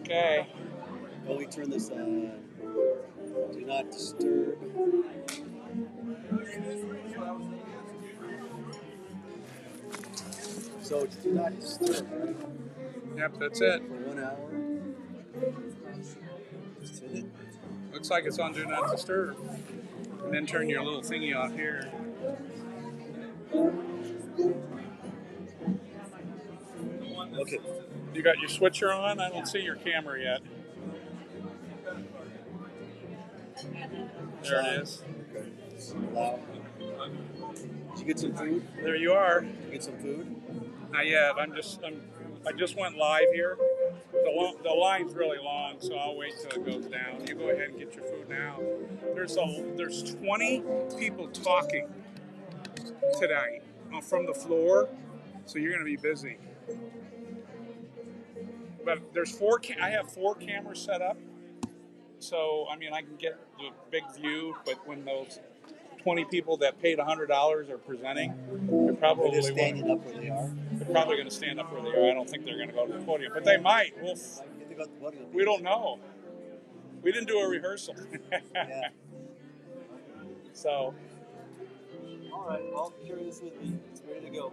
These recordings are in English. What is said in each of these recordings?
Okay. Well, we turn this on. Do not disturb. So it's do not disturb, right? Yep, that's it. For 1 hour. Just hit it. Looks like it's on Do Not Disturb. And then turn your little thingy off here. Okay. You got your switcher on? I don't see your camera yet. There it is. Okay. Loud. Did you get some food? There you are. Did you get some food? Not yet. I just went live here. The line's really long, so I'll wait till it goes down. You go ahead and get your food now. There's 20 people talking tonight from the floor, so you're going to be busy. But there's I have 4 cameras set up, so I mean I can get the big view. But when those 20 people that paid $100 are presenting, they're probably They're just standing up where they are. They're probably going to stand up where they are. I don't think they're going to go to the podium, but they might. We don't know. We didn't do a rehearsal. Yeah. So. All right. I'll carry this with me. It's ready to go.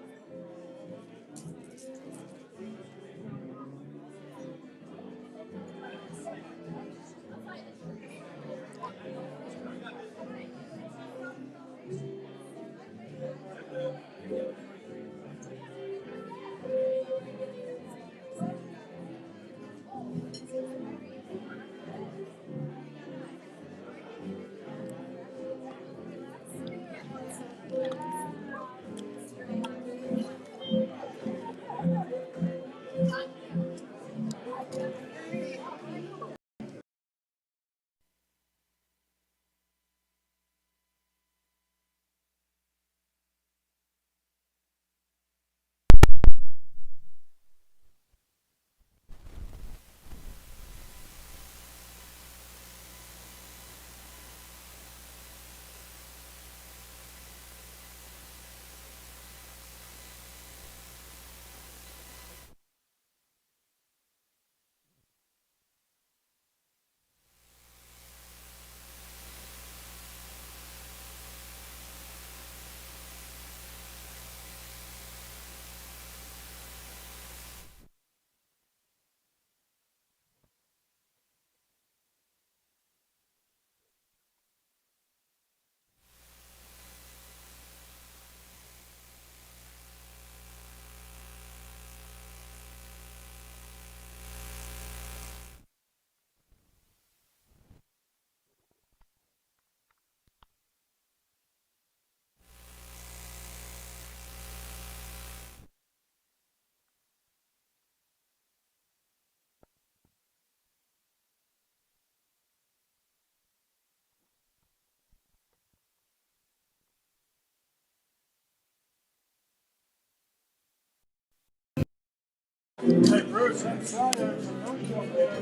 Hey Bruce, I'm sorry there's a no-kill there.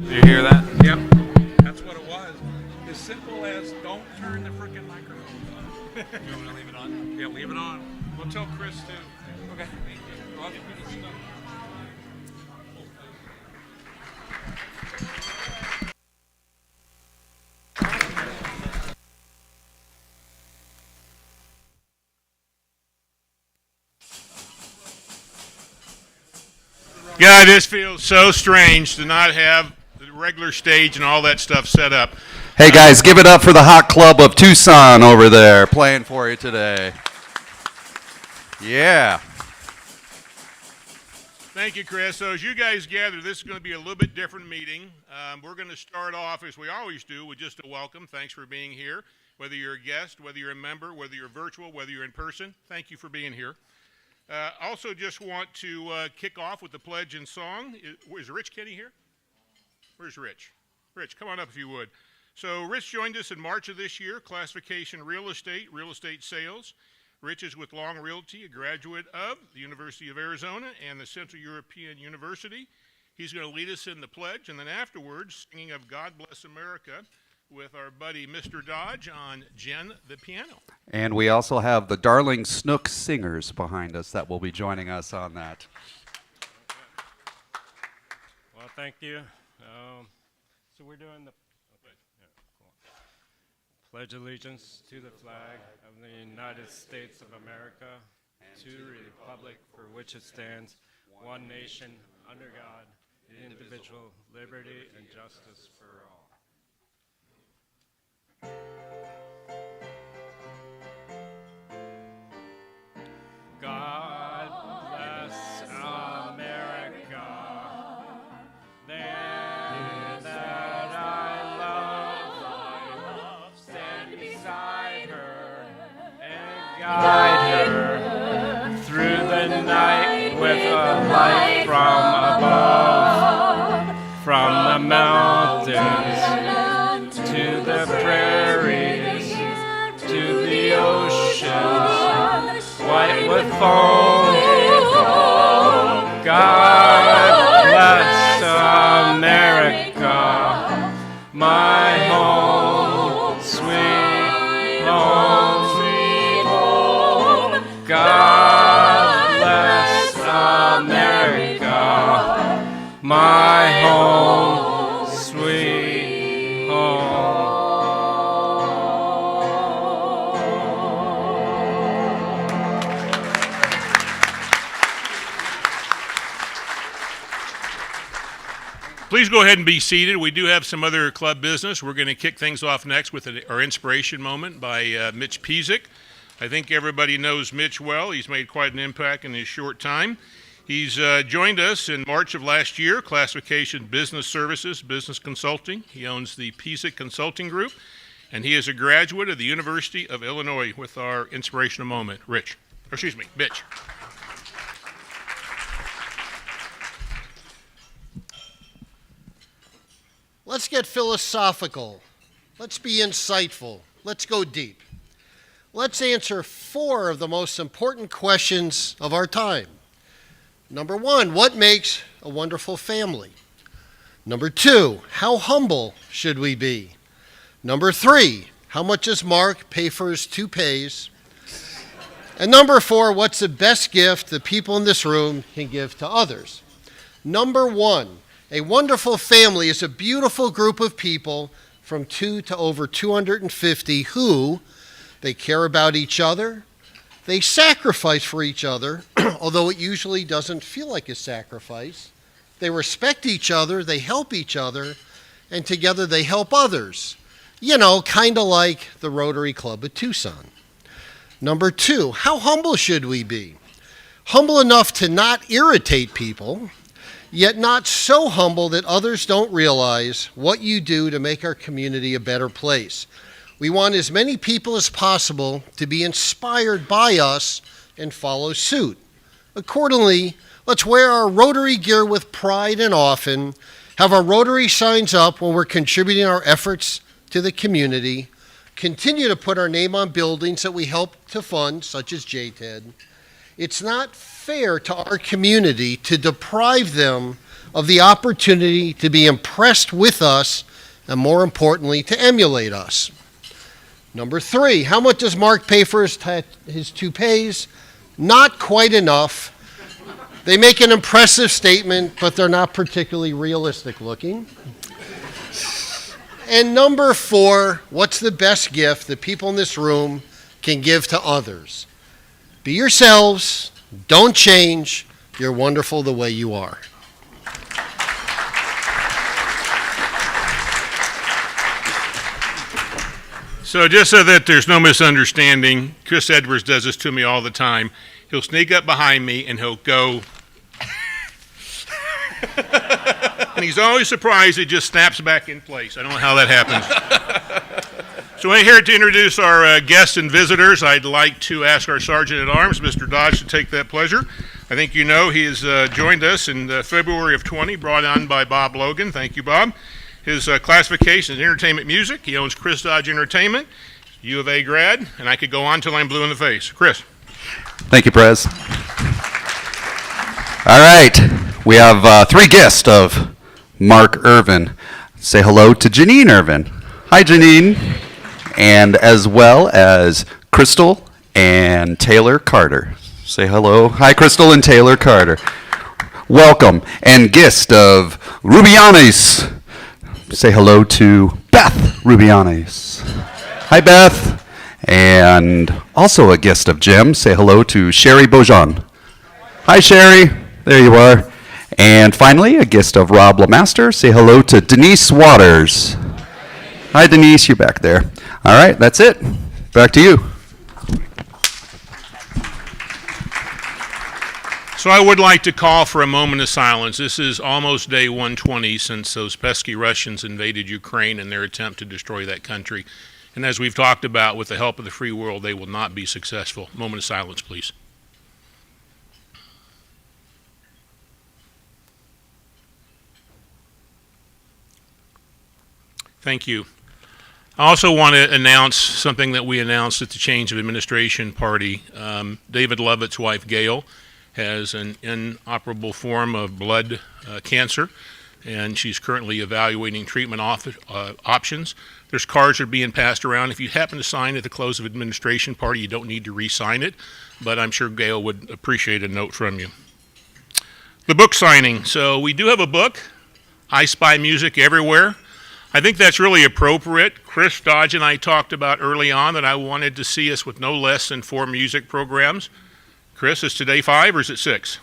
You hear that? Yep, that's what it was. As simple as don't turn the frickin' microphone. You want me to leave it on? Yeah, leave it on. We'll tell Chris too. Okay. Well, Yeah, this feels so strange to not have the regular stage and all that stuff set up. Hey guys, give it up for the Hot Club of Tucson over there playing for you today. Yeah. Thank you, Chris. So as you guys gather, this is going to be a little bit different meeting. We're going to start off, as we always do, with just a welcome. Thanks for being here. Whether you're a guest, whether you're a member, whether you're virtual, whether you're in person, thank you for being here. Also just want to kick off with the pledge and song. Is Rich Kenny here? Where's Rich? Rich, come on up if you would. So Rich joined us in March of this year, classification real estate sales. Rich is with Long Realty, a graduate of the University of Arizona and the Central European University. He's going to lead us in the pledge, and then afterwards, singing of God Bless America with our buddy Mr. Dodge on Jen the piano. And we also have the Darling Snook Singers behind us that will be joining us on that. Well, thank you. So we're doing the Pledge allegiance to the flag of the United States of America, to the republic for which it stands, one nation, under God, indivisible, liberty and justice for all. God bless America, land that I love, stand beside her and guide her through the night with a light from above, from the mountains to the prairies, to the oceans, white with foam. God bless America, my home, sweet home. God bless America, my home, sweet home. Please go ahead and be seated. We do have some other club business. We're going to kick things off next with our inspiration moment by Mitch Pizik. I think everybody knows Mitch well. He's made quite an impact in his short time. He's joined us in March of last year, classification business services, business consulting. He owns the Pizik Consulting Group, and he is a graduate of the University of Illinois with our inspirational moment. Mitch. Let's get philosophical. Let's be insightful. Let's go deep. Let's answer 4 of the most important questions of our time. Number 1, what makes a wonderful family? Number 2, how humble should we be? Number 3, how much does Mark pay for his toupees? And number 4, what's the best gift the people in this room can give to others? Number 1, a wonderful family is a beautiful group of people from 2 to over 250 who they care about each other, they sacrifice for each other, although it usually doesn't feel like a sacrifice. They respect each other, they help each other, and together they help others. You know, kind of like the Rotary Club of Tucson. Number 2, how humble should we be? Humble enough to not irritate people, yet not so humble that others don't realize what you do to make our community a better place. We want as many people as possible to be inspired by us and follow suit. Accordingly, let's wear our Rotary gear with pride and often, have our Rotary signs up when we're contributing our efforts to the community, continue to put our name on buildings that we help to fund, such as JTED. It's not fair to our community to deprive them of the opportunity to be impressed with us and, more importantly, to emulate us. Number 3, how much does Mark pay for his toupees? Not quite enough. They make an impressive statement, but they're not particularly realistic looking. And number 4, what's the best gift that people in this room can give to others? Be yourselves. Don't change. You're wonderful the way you are. So just so that there's no misunderstanding, Chris Edwards does this to me all the time. He'll sneak up behind me and he'll go, and he's always surprised it just snaps back in place. I don't know how that happens. So we're here to introduce our guests and visitors. I'd like to ask our Sergeant-at-Arms, Mr. Dodge, to take that pleasure. I think you know he has joined us in February of 20, brought on by Bob Logan. Thank you, Bob. His classification is entertainment music. He owns Chris Dodge Entertainment, U of A grad, and I could go on till I'm blue in the face. Chris. Thank you, Prez. All right, we have 3 guests of Mark Irvin. Say hello to Janine Irvin. Hi, Janine. And as well as Crystal and Taylor Carter. Say hello. Hi, Crystal and Taylor Carter. Welcome. And guest of Rubianes. Say hello to Beth Rubianes. Hi, Beth. And also a guest of Jim. Say hello to Sherry Beaujean. Hi, Sherry. There you are. And finally, a guest of Rob Lemaster. Say hello to Denise Waters. Hi, Denise. You're back there. All right, that's it. Back to you. So I would like to call for a moment of silence. This is almost day 120 since those pesky Russians invaded Ukraine in their attempt to destroy that country. And as we've talked about, with the help of the free world, they will not be successful. Moment of silence, please. Thank you. I also want to announce something that we announced at the change of administration party. David Lovett's wife, Gail, has an inoperable form of blood cancer, and she's currently evaluating treatment options. There's cards that are being passed around. If you happen to sign at the close of administration party, you don't need to re-sign it, but I'm sure Gail would appreciate a note from you. The book signing. So we do have a book, I Spy Music Everywhere. I think that's really appropriate. Chris Dodge and I talked about early on that I wanted to see us with no less than 4 music programs. Chris, is today 5 or is it 6?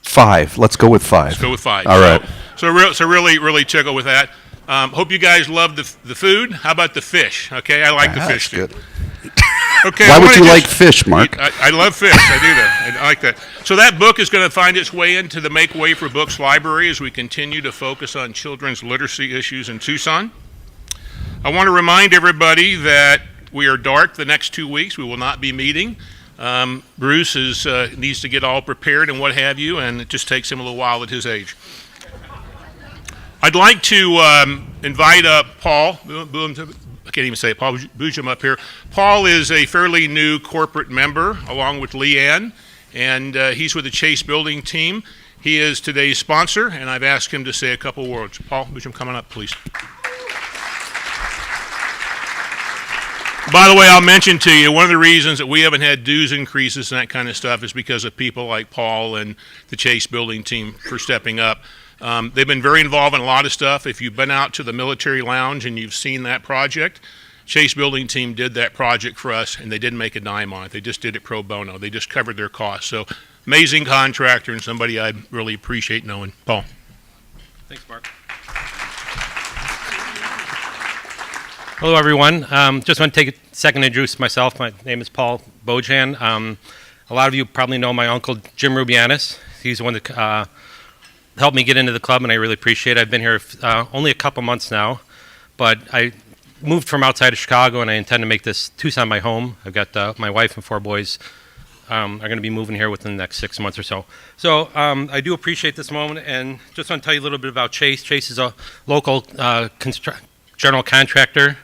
5. Let's go with 5. Let's go with 5. All right. So really tickled with that. Hope you guys love the food. How about the fish? Okay, I like the fish too. Good. Okay. Why would you like fish, Mark? I love fish. I do that. I like that. So that book is going to find its way into the Make Way for Books library as we continue to focus on children's literacy issues in Tucson. I want to remind everybody that we are dark the next 2 weeks. We will not be meeting. Bruce needs to get all prepared and what have you, and it just takes him a little while at his age. I'd like to invite up Paul. I can't even say it. Paul Boojum up here. Paul is a fairly new corporate member, along with Leanne, and he's with the Chase Building team. He is today's sponsor, and I've asked him to say a couple words. Paul Boojum, coming up, please. By the way, I'll mention to you, one of the reasons that we haven't had dues increases and that kind of stuff is because of people like Paul and the Chase Building team for stepping up. They've been very involved in a lot of stuff. If you've been out to the military lounge and you've seen that project, Chase Building team did that project for us, and they didn't make a dime on it. They just did it pro bono. They just covered their costs. So amazing contractor and somebody I really appreciate knowing. Paul. Thanks, Mark. Hello, everyone. Just want to take a second to introduce myself. My name is Paul Bojan. A lot of you probably know my uncle, Jim Rubianes. He's the one that helped me get into the club, and I really appreciate it. I've been here only a couple months now, but I moved from outside of Chicago, and I intend to make this Tucson my home. I've got my wife and 4 boys are going to be moving here within the next 6 months or so. So I do appreciate this moment, and just want to tell you a little bit about Chase. Chase is a local general contractor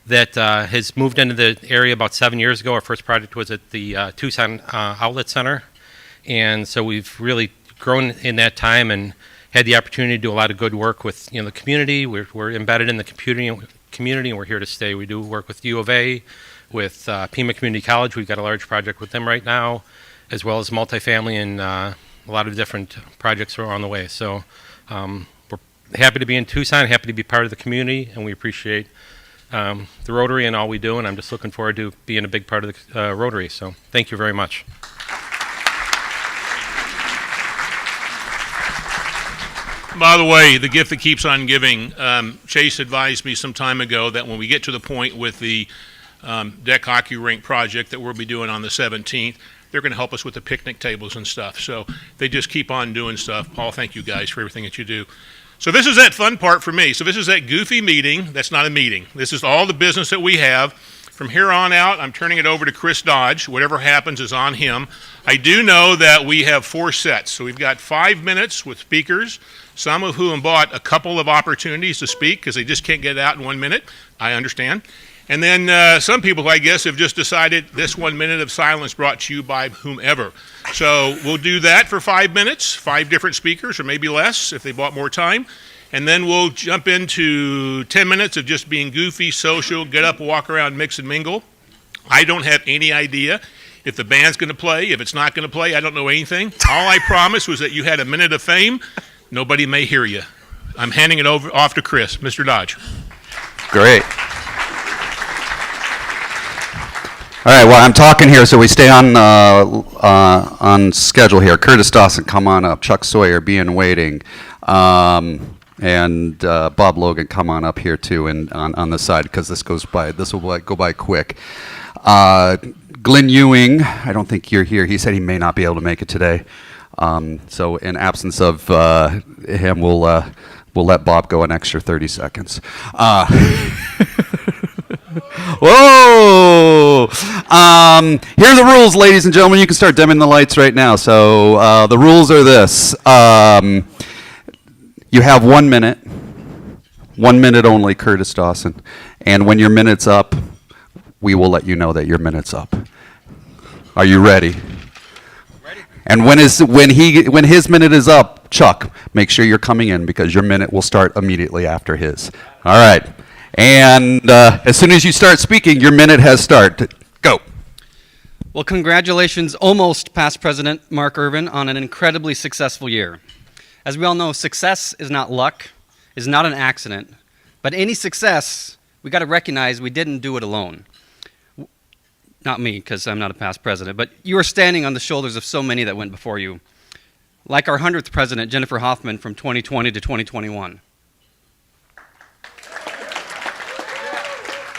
that has moved into the area about 7 years ago. Our first project was at the Tucson Outlet Center, and so we've really grown in that time, and had the opportunity to do a lot of good work with the community. We're embedded in the community, and we're here to stay. We do work with U of A, with Pima Community College. We've got a large project with them right now, as well as multifamily, and a lot of different projects are on the way. So we're happy to be in Tucson, happy to be part of the community, and we appreciate the Rotary and all we do, and I'm just looking forward to being a big part of the Rotary. So thank you very much. By the way, the gift that keeps on giving, Chase advised me some time ago that when we get to the point with the deck hockey rink project that we'll be doing on the 17th, they're going to help us with the picnic tables and stuff. So they just keep on doing stuff. Paul, thank you guys for everything that you do. So this is that fun part for me. So this is that goofy meeting. That's not a meeting. This is all the business that we have. From here on out, I'm turning it over to Chris Dodge. Whatever happens is on him. I do know that we have 4 sets. So we've got 5 minutes with speakers, some of whom bought a couple of opportunities to speak because they just can't get it out in 1 minute. I understand. And then some people, I guess, have just decided this 1 minute of silence brought to you by whomever. So we'll do that for 5 minutes, 5 different speakers, or maybe less if they bought more time. And then we'll jump into 10 minutes of just being goofy, social, get up, walk around, mix and mingle. I don't have any idea if the band's going to play, if it's not going to play. I don't know anything. All I promised was that you had a minute of fame. Nobody may hear you. I'm handing it off to Chris. Mr. Dodge. Great. All right, well, I'm talking here, so we stay on schedule here. Curtis Dawson, come on up. Chuck Sawyer, be in waiting. And Bob Logan, come on up here too, and on the side, because this will go by quick. Glenn Ewing, I don't think you're here. He said he may not be able to make it today. So in absence of him, we'll let Bob go an extra 30 seconds. Whoa! Here are the rules, ladies and gentlemen. You can start dimming the lights right now. So the rules are this. You have 1 minute. 1 minute only, Curtis Dawson. And when your minute's up, we will let you know that your minute's up. Are you ready? Ready. And when his minute is up, Chuck, make sure you're coming in because your minute will start immediately after his. All right. And as soon as you start speaking, your minute has started. Go. Well, congratulations, almost past President Mark Irvin, on an incredibly successful year. As we all know, success is not luck, is not an accident, but any success, we got to recognize we didn't do it alone. Not me, because I'm not a past president, but you are standing on the shoulders of so many that went before you. Like our 100th president, Jennifer Hoffman, from 2020 to 2021.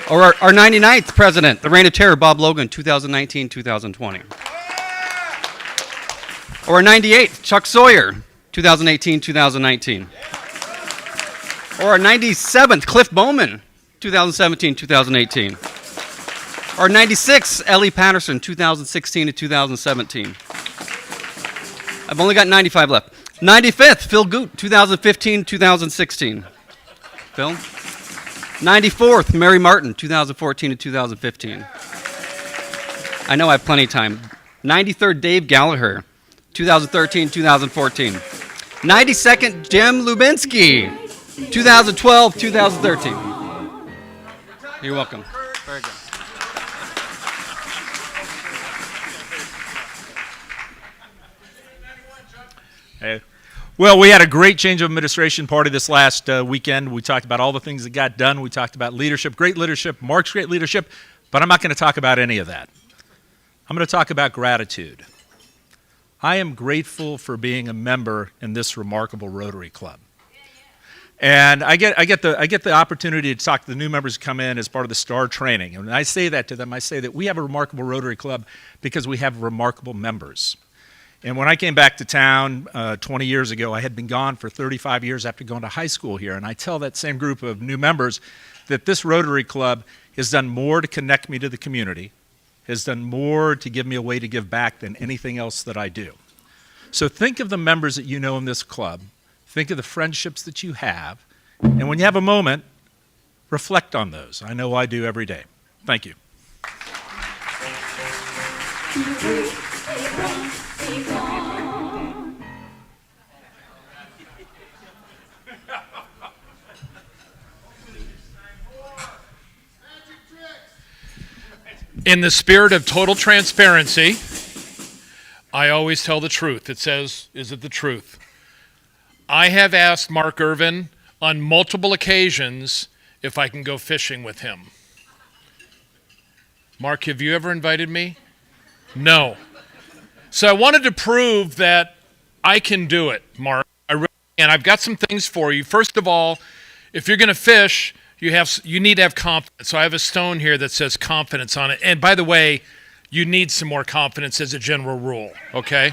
Or our 99th president, the reign of terror, Bob Logan, 2019-2020. Or our 98th, Chuck Sawyer, 2018-2019. Or our 97th, Cliff Bowman, 2017-2018. Or 96, Ellie Patterson, 2016 to 2017. I've only got 95 left. 95th, Phil Goot, 2015-2016. Phil? 94th, Mary Martin, 2014 to 2015. I know I have plenty of time. 93rd, Dave Gallagher, 2013-2014. 92nd, Jim Lubinsky, 2012-2013. You're welcome. Very good. Hey. Well, we had a great change of administration party this last weekend. We talked about all the things that got done. We talked about leadership, great leadership, Mark's great leadership, but I'm not going to talk about any of that. I'm going to talk about gratitude. I am grateful for being a member in this remarkable Rotary Club. And I get the opportunity to talk to the new members who come in as part of the STAR training. And when I say that to them, I say that we have a remarkable Rotary Club because we have remarkable members. And when I came back to town 20 years ago, I had been gone for 35 years after going to high school here. And I tell that same group of new members that this Rotary Club has done more to connect me to the community, has done more to give me a way to give back than anything else that I do. So think of the members that you know in this club. Think of the friendships that you have. And when you have a moment, reflect on those. I know I do every day. Thank you. In the spirit of total transparency, I always tell the truth. It says, is it the truth? I have asked Mark Irvin on multiple occasions if I can go fishing with him. Mark, have you ever invited me? No. So I wanted to prove that I can do it, Mark. And I've got some things for you. First of all, if you're going to fish, you need to have confidence. So I have a stone here that says confidence on it. And by the way, you need some more confidence as a general rule, okay?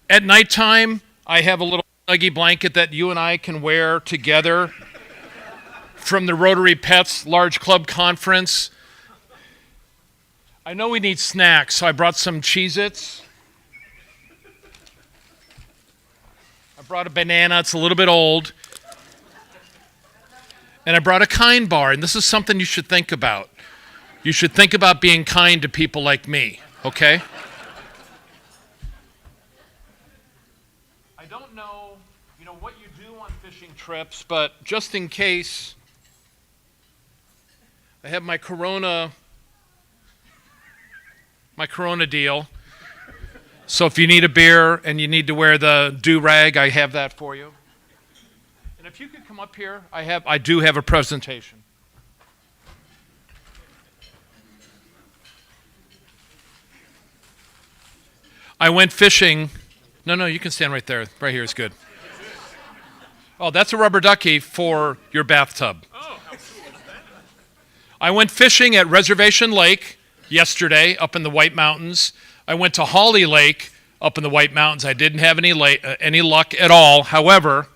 At nighttime, I have a little snuggie blanket that you and I can wear together from the Rotary Pets Large Club Conference. I know we need snacks, so I brought some Cheez-Its. I brought a banana. It's a little bit old. And I brought a kind bar, and this is something you should think about. You should think about being kind to people like me, okay? I don't know, what you do on fishing trips, but just in case, I have my Corona deal. So if you need a beer and you need to wear the do-rag, I have that for you. And if you could come up here, I do have a presentation. I went fishing. No, you can stand right there. Right here is good. Oh, that's a rubber ducky for your bathtub. Oh, how cool is that? I went fishing at Reservation Lake yesterday up in the White Mountains. I went to Holly Lake up in the White Mountains. I didn't have any luck at all. However,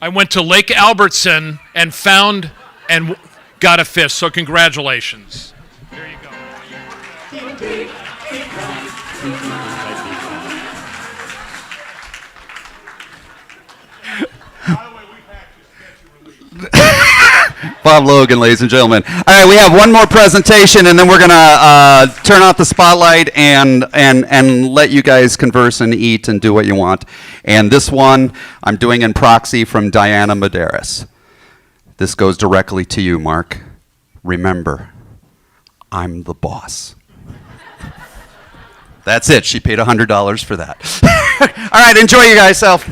I went to Lake Albertson and found and got a fish. So congratulations. There you go. Bob Logan, ladies and gentlemen. All right, we have one more presentation, and then we're gonna turn off the spotlight and let you guys converse and eat and do what you want. And this one I'm doing in proxy from Diana Medeiros. This goes directly to you, Mark. Remember, I'm the boss. That's it. She paid $100 for that. All right, enjoy you guys self.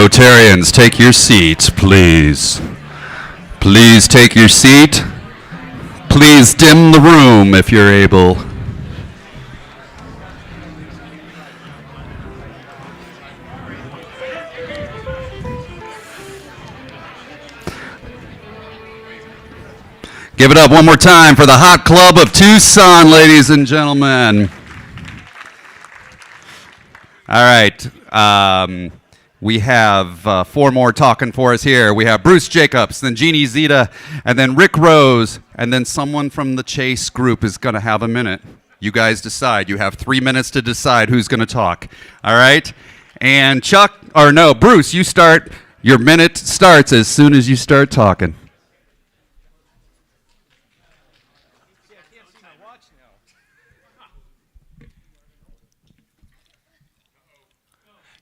Rotarians, take your seats, please. Please take your seat. Please dim the room if you're able. Give it up one more time for the Hot Club of Tucson, ladies and gentlemen. All right. We have four more talking for us here. We have Bruce Jacobs, then Jeannie Zita, and then Rick Rose, and then someone from the Chase group is going to have a minute. You guys decide. You have 3 minutes to decide who's going to talk. All right? And Bruce, you start. Your minute starts as soon as you start talking.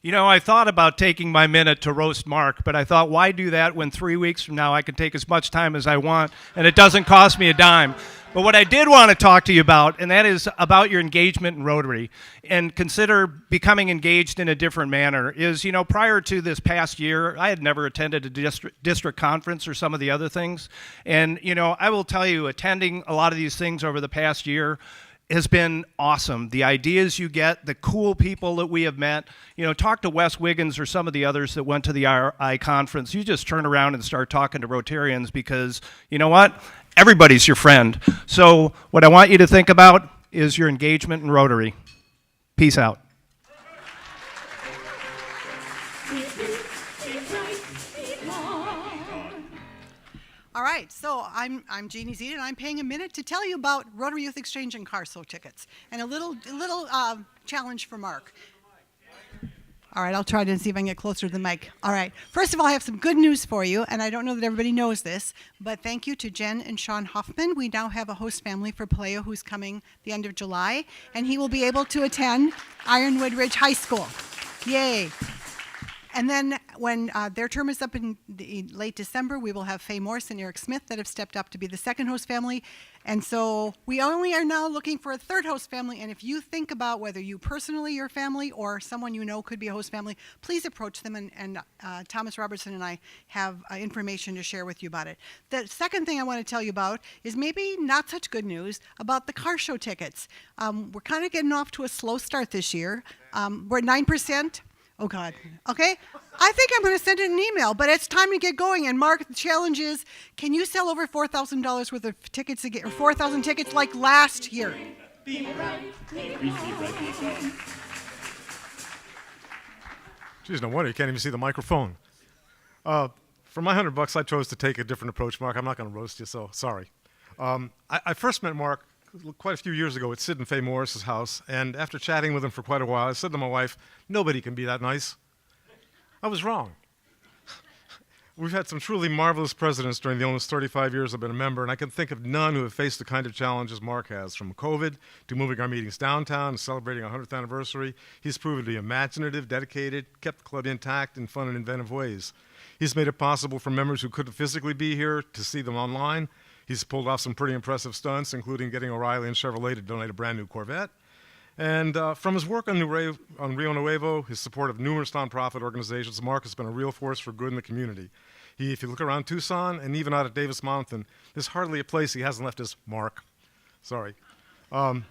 You know, I thought about taking my minute to roast Mark, but I thought, why do that when 3 weeks from now I can take as much time as I want and it doesn't cost me a dime? But what I did want to talk to you about, and that is about your engagement in Rotary, and consider becoming engaged in a different manner, is, you know, prior to this past year, I had never attended a district conference or some of the other things. And, you know, I will tell you, attending a lot of these things over the past year has been awesome. The ideas you get, the cool people that we have met. You know, talk to Wes Wiggins or some of the others that went to the RI conference. You just turn around and start talking to Rotarians because, you know what? Everybody's your friend. So what I want you to think about is your engagement in Rotary. Peace out. All right, so I'm Jeannie Zita, and I'm paying a minute to tell you about Rotary Youth Exchange and car show tickets, and a little challenge for Mark. All right, I'll try to see if I can get closer to the mic. All right, first of all, I have some good news for you, and I don't know that everybody knows this, but thank you to Jen and Sean Hoffman. We now have a host family for Paleo who's coming the end of July, and he will be able to attend Ironwood Ridge High School. Yay. And then when their term is up in late December, we will have Faye Morse and Eric Smith that have stepped up to be the second host family. And so we only are now looking for a third host family. And if you think about whether you personally, your family, or someone you know could be a host family, please approach them. And Thomas Robertson and I have information to share with you about it. The second thing I want to tell you about is maybe not such good news about the car show tickets. We're kind of getting off to a slow start this year. We're at 9%. Oh, God. Okay? I think I'm going to send it an email, but it's time to get going. And, Mark, the challenge is, can you sell over $4,000 worth of tickets again, or 4,000 tickets like last year? Geez, no wonder you can't even see the microphone. For my $100, I chose to take a different approach, Mark. I'm not going to roast you, so sorry. I first met Mark quite a few years ago at Sid and Faye Morris's house, and after chatting with him for quite a while, I said to my wife, nobody can be that nice. I was wrong. We've had some truly marvelous presidents during the almost 35 years I've been a member, and I can think of none who have faced the kind of challenges Mark has, from COVID to moving our meetings downtown and celebrating our 100th anniversary. He's proven to be imaginative, dedicated, kept the club intact in fun and inventive ways. He's made it possible for members who couldn't physically be here to see them online. He's pulled off some pretty impressive stunts, including getting O'Reilly and Chevrolet to donate a brand new Corvette. And from his work on Rio Nuevo, his support of numerous nonprofit organizations, Mark has been a real force for good in the community. If you look around Tucson and even out at Davis Mountain, there's hardly a place he hasn't left his mark. Sorry. In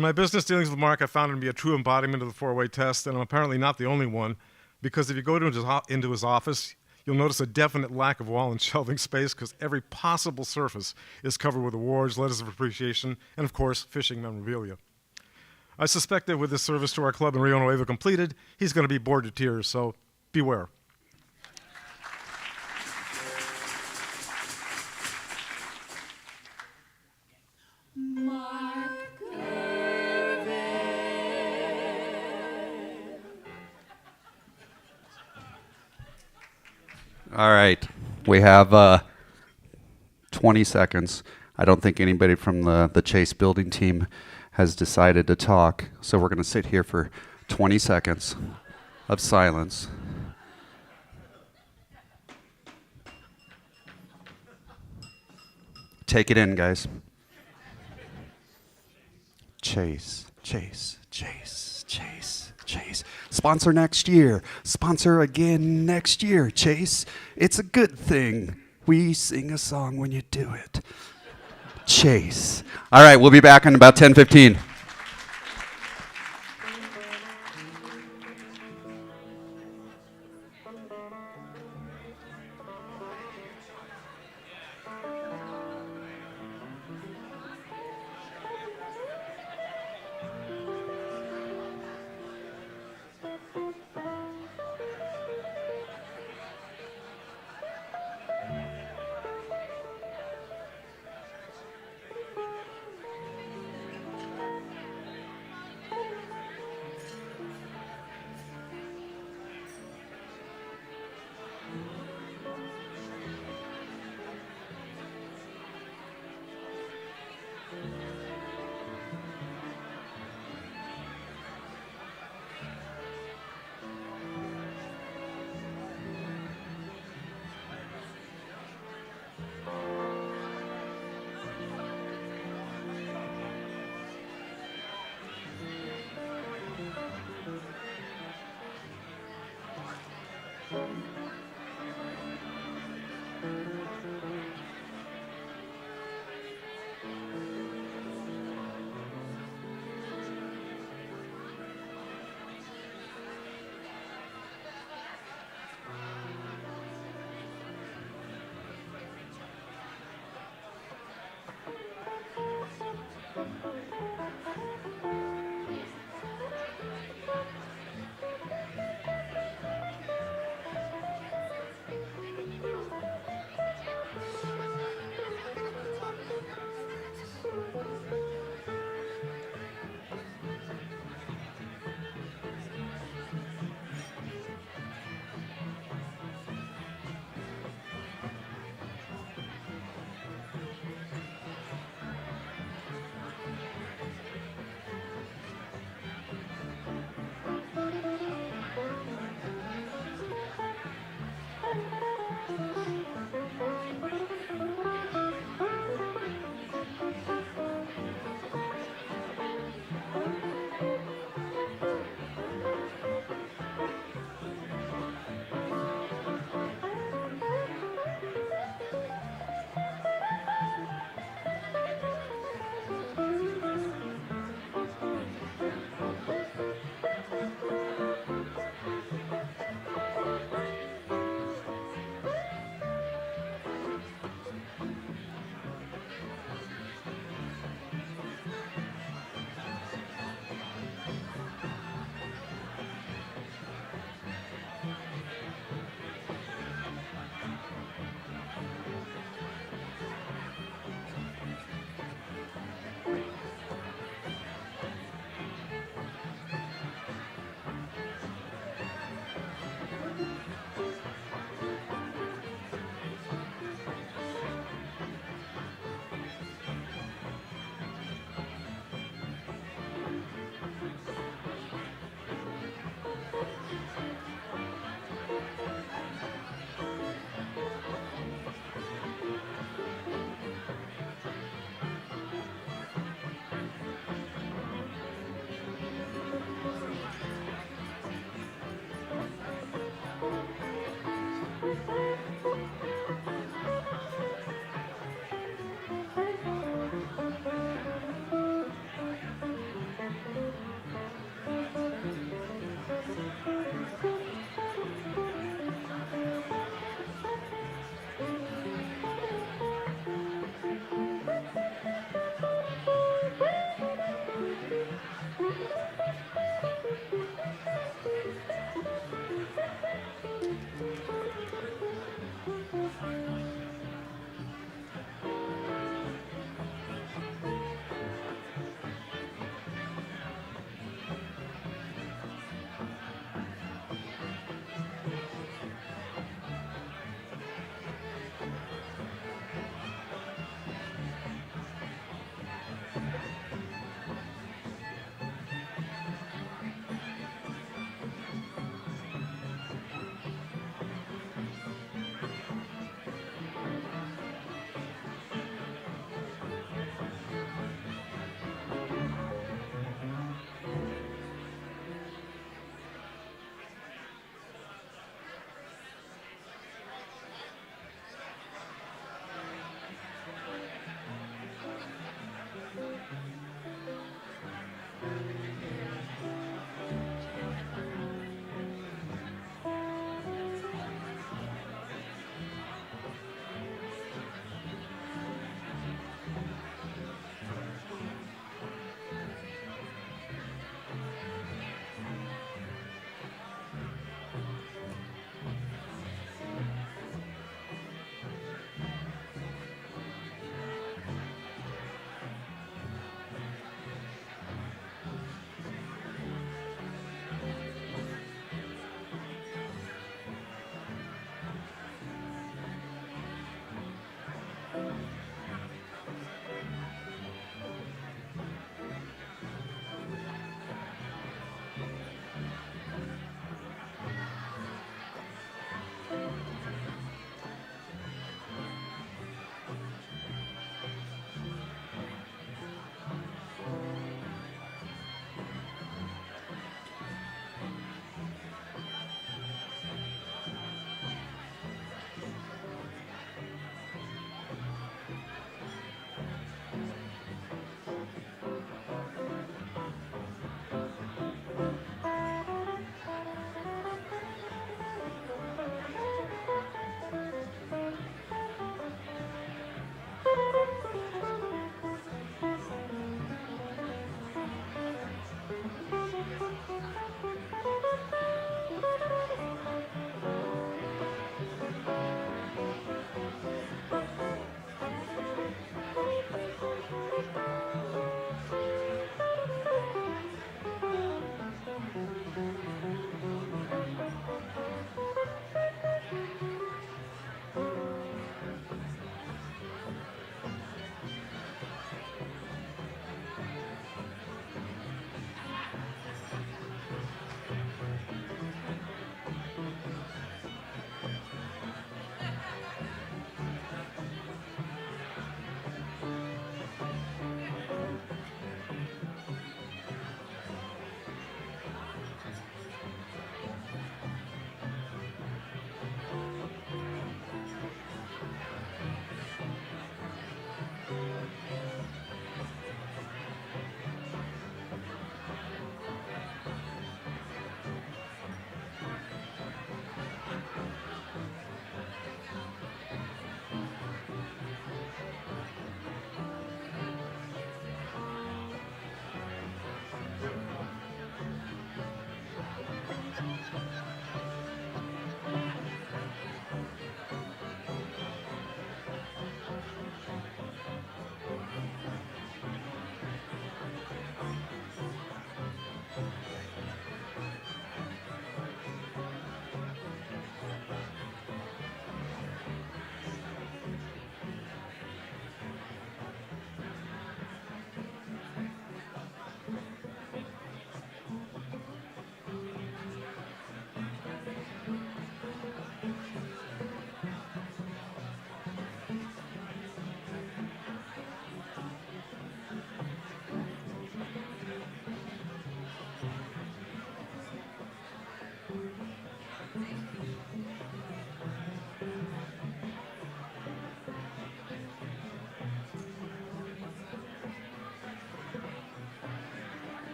my business dealings with Mark, I found him to be a true embodiment of the four-way test, and I'm apparently not the only one, because if you go into his office, you'll notice a definite lack of wall and shelving space because every possible surface is covered with awards, letters of appreciation, and of course, fishing memorabilia. I suspect that with his service to our club in Rio Nuevo completed, he's going to be bored to tears, so beware. Mark All right, we have 20 seconds. I don't think anybody from the Chase building team has decided to talk, so we're going to sit here for 20 seconds of silence. Take it in, guys. Chase, Chase, Chase, Chase, Chase. Sponsor next year. Sponsor again next year, Chase. It's a good thing. We sing a song when you do it. Chase. All right, we'll be back in about 10:15.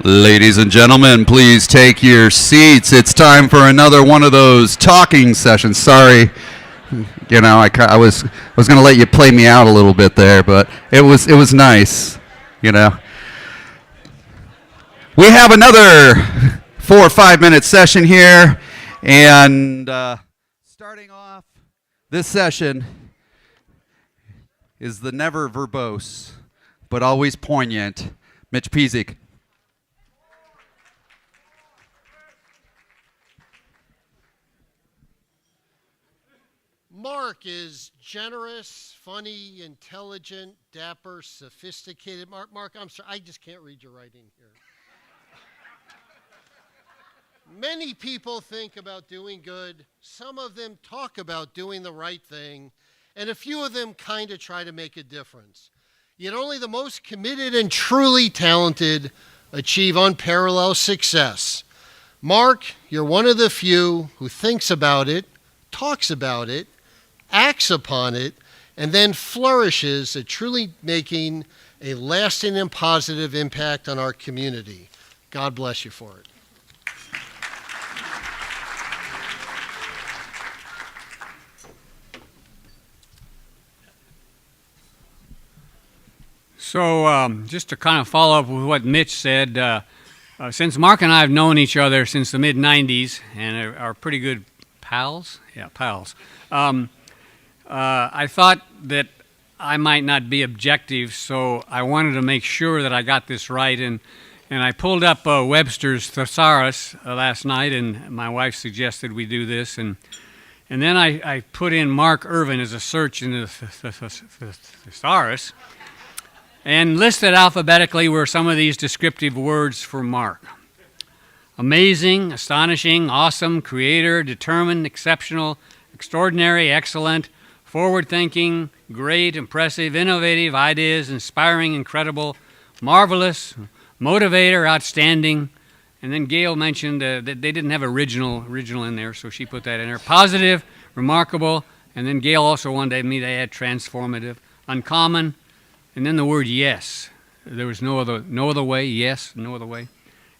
Ladies and gentlemen, please take your seats. It's time for another one of those talking sessions. Sorry, you know, I was going to let you play me out a little bit there, but it was nice, you know. We have another 4 or 5 minute session here, and starting off this session is the never verbose, but always poignant, Mitch Pizik. Mark is generous, funny, intelligent, dapper, sophisticated. Mark, I'm sorry, I just can't read your writing here. Many people think about doing good. Some of them talk about doing the right thing, and a few of them kind of try to make a difference. Yet only the most committed and truly talented achieve unparalleled success. Mark, you're one of the few who thinks about it, talks about it, acts upon it, and then flourishes at truly making a lasting and positive impact on our community. God bless you for it. So just to kind of follow up with what Mitch said, since Mark and I have known each other since the mid-'90s and are pretty good pals, I thought that I might not be objective, so I wanted to make sure that I got this right. And I pulled up Webster's Thesaurus last night, and my wife suggested we do this. And then I put in Mark Irvin as a search in the Thesaurus, and listed alphabetically were some of these descriptive words for Mark. Amazing, astonishing, awesome, creator, determined, exceptional, extraordinary, excellent, forward-thinking, great, impressive, innovative, ideas, inspiring, incredible, marvelous, motivator, outstanding. And then Gail mentioned that they didn't have original in there, so she put that in there. Positive, remarkable, and then Gail also wanted me to add transformative, uncommon, and then the word yes. There was no other way, yes, no other way.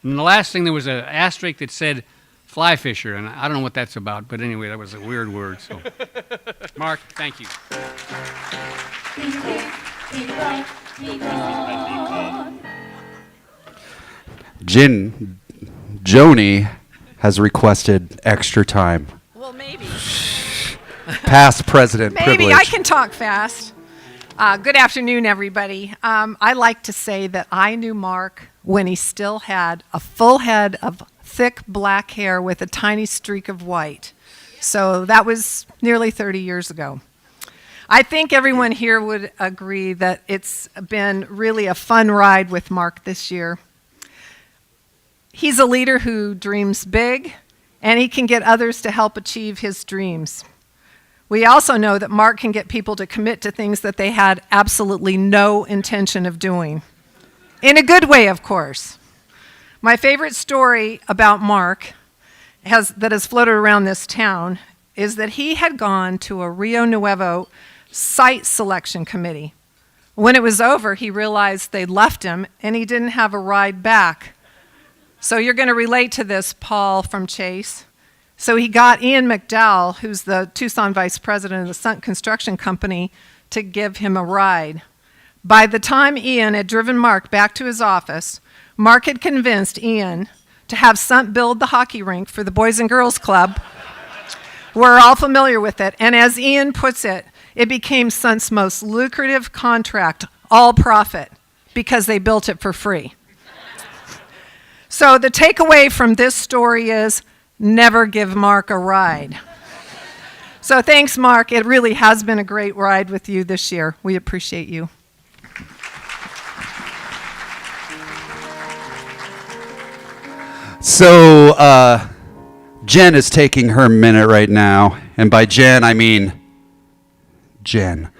And the last thing, there was an asterisk that said fly fisher, and I don't know what that's about, but anyway, that was a weird word. So, Mark, thank you. Joni has requested extra time. Well, maybe. Past president Maybe privilege. I can talk fast. Good afternoon, everybody. I like to say that I knew Mark when he still had a full head of thick black hair with a tiny streak of white. So that was nearly 30 years ago. I think everyone here would agree that it's been really a fun ride with Mark this year. He's a leader who dreams big, and he can get others to help achieve his dreams. We also know that Mark can get people to commit to things that they had absolutely no intention of doing. In a good way, of course. My favorite story about Mark that has floated around this town is that he had gone to a Rio Nuevo site selection committee. When it was over, he realized they'd left him and he didn't have a ride back. So you're going to relate to this, Paul from Chase. So he got Ian McDowell, who's the Tucson vice president of the Sunt Construction Company, to give him a ride. By the time Ian had driven Mark back to his office, Mark had convinced Ian to have Sunt build the hockey rink for the Boys and Girls Club. We're all familiar with it. And as Ian puts it, it became Sunt's most lucrative contract, all profit, because they built it for free. So the takeaway from this story is never give Mark a ride. So thanks, Mark. It really has been a great ride with you this year. We appreciate you. So Jen is taking her minute right now. And by Jen, I mean Jen.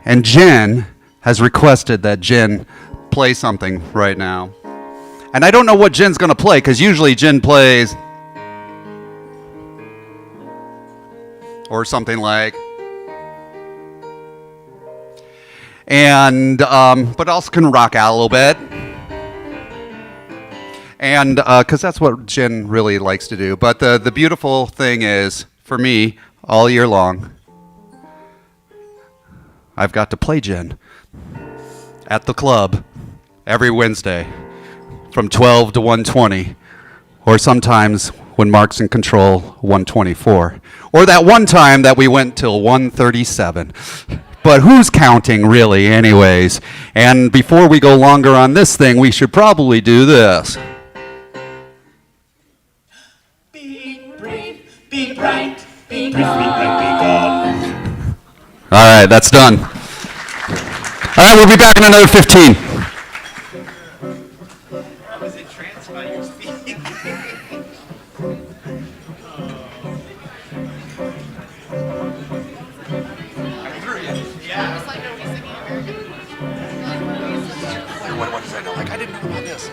And Jen has requested that Jen play something right now. And I don't know what Jen's going to play, because usually Jen plays or something like. And, but also can rock out a little bit. And, because that's what Jen really likes to do. But the beautiful thing is, for me, all year long, I've got to play Jen at the club every Wednesday from 12 to 1:20, or sometimes when Mark's in control, 1:24, or that one time that we went till 1:37. But who's counting really anyways? And before we go longer on this thing, we should probably do this. Be brave, be bright, be gone. All right, that's done. All right, we'll be back in another 15. I didn't know about this.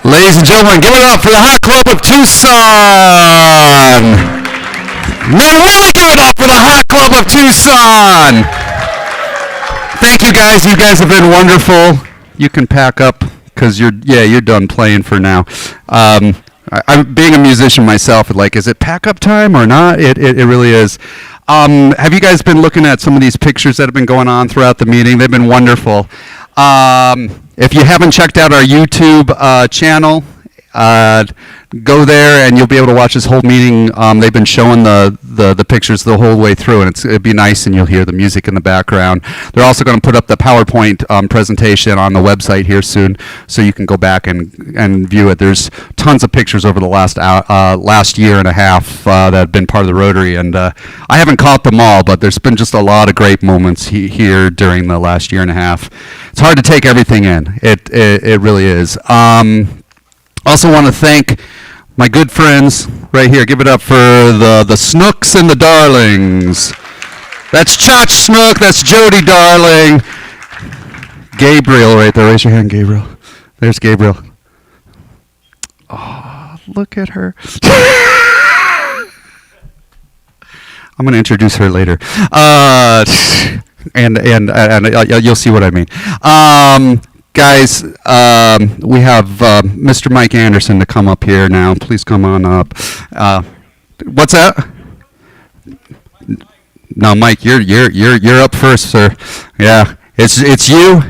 Ladies and gentlemen, give it up for the Hot Club of Tucson. Men, really give it up for the Hot Club of Tucson. Thank you guys. You guys have been wonderful. You can pack up because you're done playing for now. I'm being a musician myself. Like, is it pack up time or not? It really is. Have you guys been looking at some of these pictures that have been going on throughout the meeting? They've been wonderful. If you haven't checked out our YouTube channel, go there and you'll be able to watch this whole meeting. They've been showing the pictures the whole way through, and it'd be nice, and you'll hear the music in the background. They're also going to put up the PowerPoint presentation on the website here soon, so you can go back and view it. There's tons of pictures over the last year and a half that have been part of the Rotary, and I haven't caught them all, but there's been just a lot of great moments here during the last year and a half. It's hard to take everything in. It really is. Also want to thank my good friends right here. Give it up for the Snooks and the Darlings. That's Chach Snook. That's Jody Darling. Gabriel right there. Raise your hand, Gabriel. There's Gabriel. Oh, look at her. I'm going to introduce her later. And you'll see what I mean. Guys, we have Mr. Mike Anderson to come up here now. Please come on up. What's that? No, Mike, you're up first, sir. Yeah, it's you.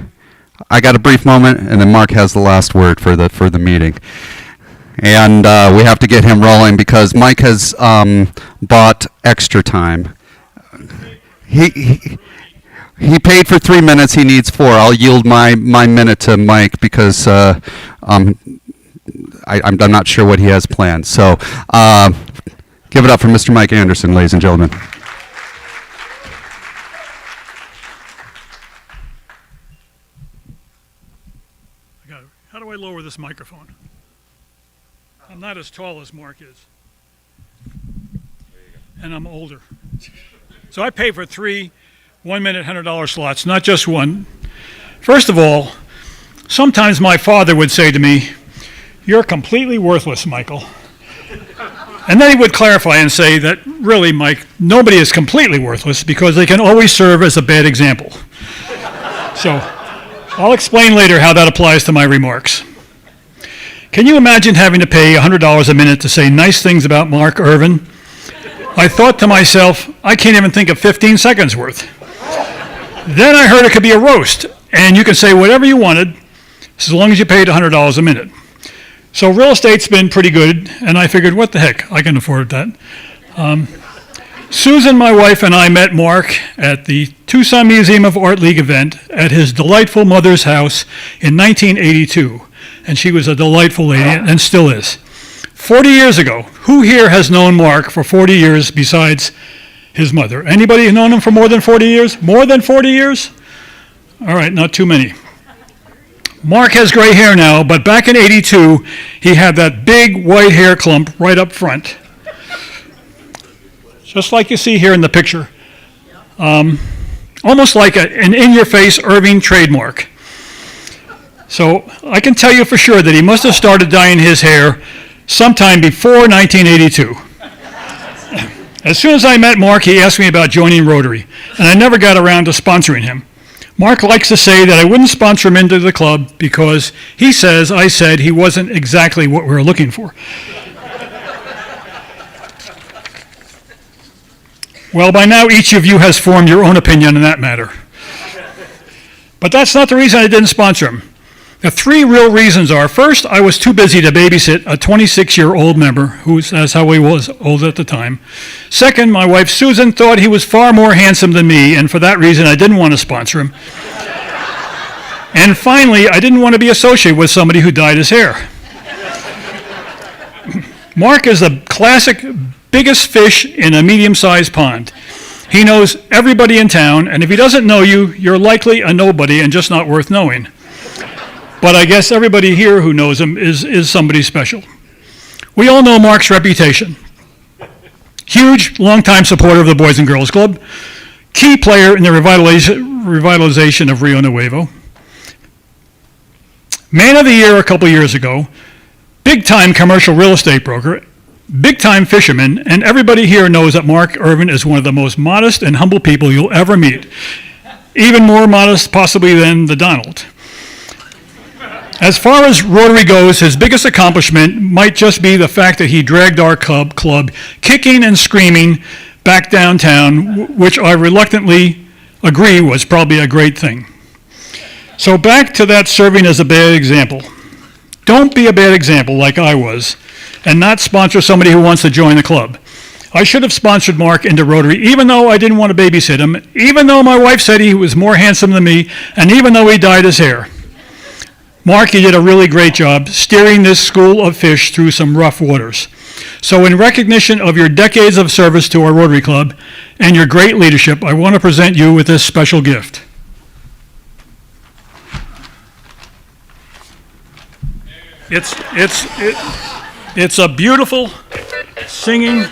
I got a brief moment, and then Mark has the last word for the meeting. And we have to get him rolling because Mike has bought extra time. He paid for 3 minutes. He needs 4. I'll yield my minute to Mike because I'm not sure what he has planned. So give it up for Mr. Mike Anderson, ladies and gentlemen. How do I lower this microphone? I'm not as tall as Mark is. And I'm older. So I pay for 3 1-minute $100 slots, not just one. First of all, sometimes my father would say to me, "You're completely worthless, Michael." And then he would clarify and say that, really, Mike, nobody is completely worthless because they can always serve as a bad example. So I'll explain later how that applies to my remarks. Can you imagine having to pay $100 a minute to say nice things about Mark Irvin? I thought to myself, I can't even think of 15 seconds worth. Then I heard it could be a roast, and you could say whatever you wanted, as long as you paid $100 a minute. So real estate's been pretty good, and I figured, what the heck, I can afford that. Susan, my wife, and I met Mark at the Tucson Museum of Art League event at his delightful mother's house in 1982, and she was a delightful lady, and still is. 40 years ago, who here has known Mark for 40 years besides his mother? Anybody known him for more than 40 years? More than 40 years? All right, not too many. Mark has gray hair now, but back in 82, he had that big white hair clump right up front. Just like you see here in the picture. Almost like an in-your-face Irving trademark. So I can tell you for sure that he must have started dyeing his hair sometime before 1982. As soon as I met Mark, he asked me about joining Rotary, and I never got around to sponsoring him. Mark likes to say that I wouldn't sponsor him into the club because he says I said he wasn't exactly what we were looking for. Well, by now each of you has formed your own opinion on that matter. But that's not the reason I didn't sponsor him. The 3 real reasons are, first, I was too busy to babysit a 26-year-old member, that's how he was old at the time. Second, my wife Susan thought he was far more handsome than me, and for that reason I didn't want to sponsor him. And finally, I didn't want to be associated with somebody who dyed his hair. Mark is the classic biggest fish in a medium-sized pond. He knows everybody in town, and if he doesn't know you, you're likely a nobody and just not worth knowing. But I guess everybody here who knows him is somebody special. We all know Mark's reputation. Huge, longtime supporter of the Boys and Girls Club. Key player in the revitalization of Rio Nuevo. Man of the Year a couple years ago. Big-time commercial real estate broker. Big-time fisherman. And everybody here knows that Mark Irvin is one of the most modest and humble people you'll ever meet. Even more modest, possibly, than the Donald. As far as Rotary goes, his biggest accomplishment might just be the fact that he dragged our club kicking and screaming back downtown, which I reluctantly agree was probably a great thing. So back to that serving as a bad example. Don't be a bad example like I was, and not sponsor somebody who wants to join the club. I should have sponsored Mark into Rotary, even though I didn't want to babysit him, even though my wife said he was more handsome than me, and even though he dyed his hair. Mark, you did a really great job steering this school of fish through some rough waters. So in recognition of your decades of service to our Rotary Club and your great leadership, I want to present you with this special gift. It's a beautiful singing.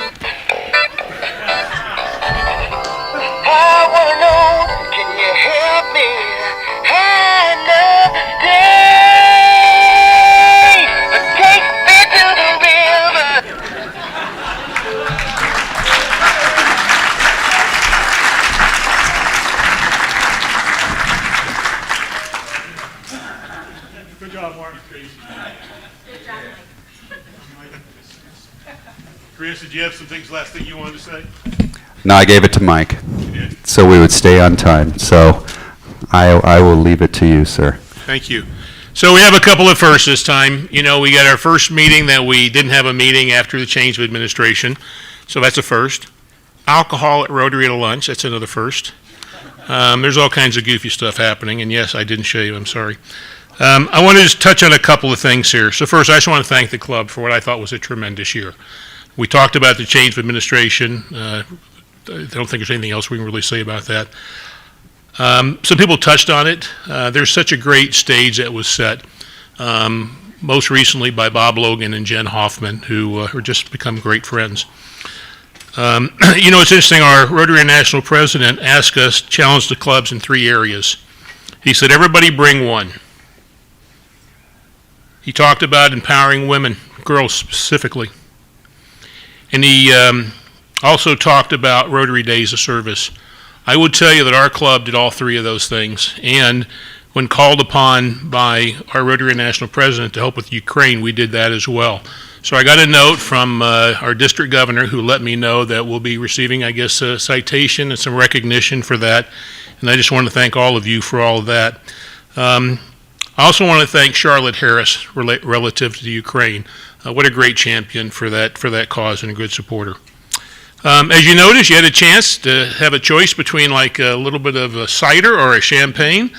Chris, did you have some things, last thing you wanted to say? No, I gave it to Mike, so we would stay on time. So I will leave it to you, sir. Thank you. So we have a couple of firsts this time. You know, we got our first meeting that we didn't have a meeting after the change of administration, so that's a first. Alcohol at Rotary at a lunch, that's another first. There's all kinds of goofy stuff happening, and yes, I didn't show you, I'm sorry. I want to just touch on a couple of things here. So first, I just want to thank the club for what I thought was a tremendous year. We talked about the change of administration. I don't think there's anything else we can really say about that. Some people touched on it. There's such a great stage that was set, most recently by Bob Logan and Jen Hoffman, who are just become great friends. You know, it's interesting, our Rotary National President asked us to challenge the clubs in 3 areas. He said, everybody bring one. He talked about empowering women, girls specifically. And he also talked about Rotary Days of Service. I would tell you that our club did all 3 of those things, and when called upon by our Rotary National President to help with Ukraine, we did that as well. So I got a note from our district governor who let me know that we'll be receiving, I guess, a citation and some recognition for that, and I just want to thank all of you for all of that. I also want to thank Charlotte Harris relative to the Ukraine. What a great champion for that cause and a good supporter. As you noticed, you had a chance to have a choice between like a little bit of a cider or a champagne.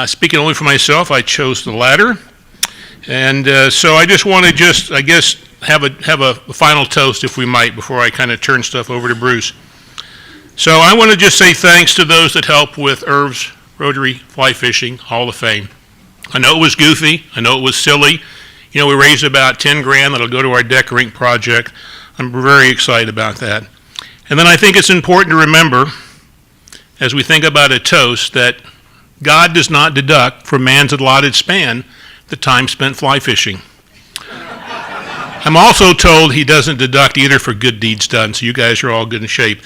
Speaking only for myself, I chose the latter. And so I just want to I guess, have a final toast, if we might, before I kind of turn stuff over to Bruce. So I want to just say thanks to those that helped with Irv's Rotary Fly Fishing Hall of Fame. I know it was goofy. I know it was silly. You know, we raised about 10 grand that'll go to our deck rink project. I'm very excited about that. And then I think it's important to remember, as we think about a toast, that God does not deduct from man's allotted span the time spent fly fishing. I'm also told he doesn't deduct either for good deeds done, so you guys are all good in shape.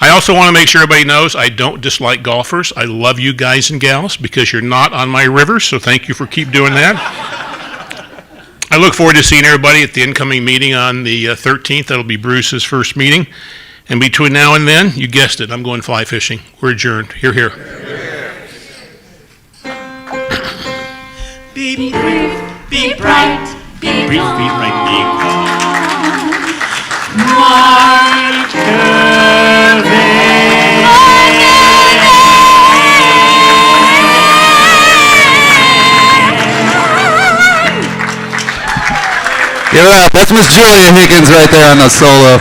I also want to make sure everybody knows I don't dislike golfers. I love you guys and gals because you're not on my river, so thank you for keep doing that. I look forward to seeing everybody at the incoming meeting on the 13th. That'll be Bruce's first meeting. And between now and then, you guessed it, I'm going fly fishing. We're adjourned. Hear, hear. Be brief, be bright, be brief, be bright, be gone. Mark Irvin. Give it up. That's Miss Julia Higgins right there on the solo.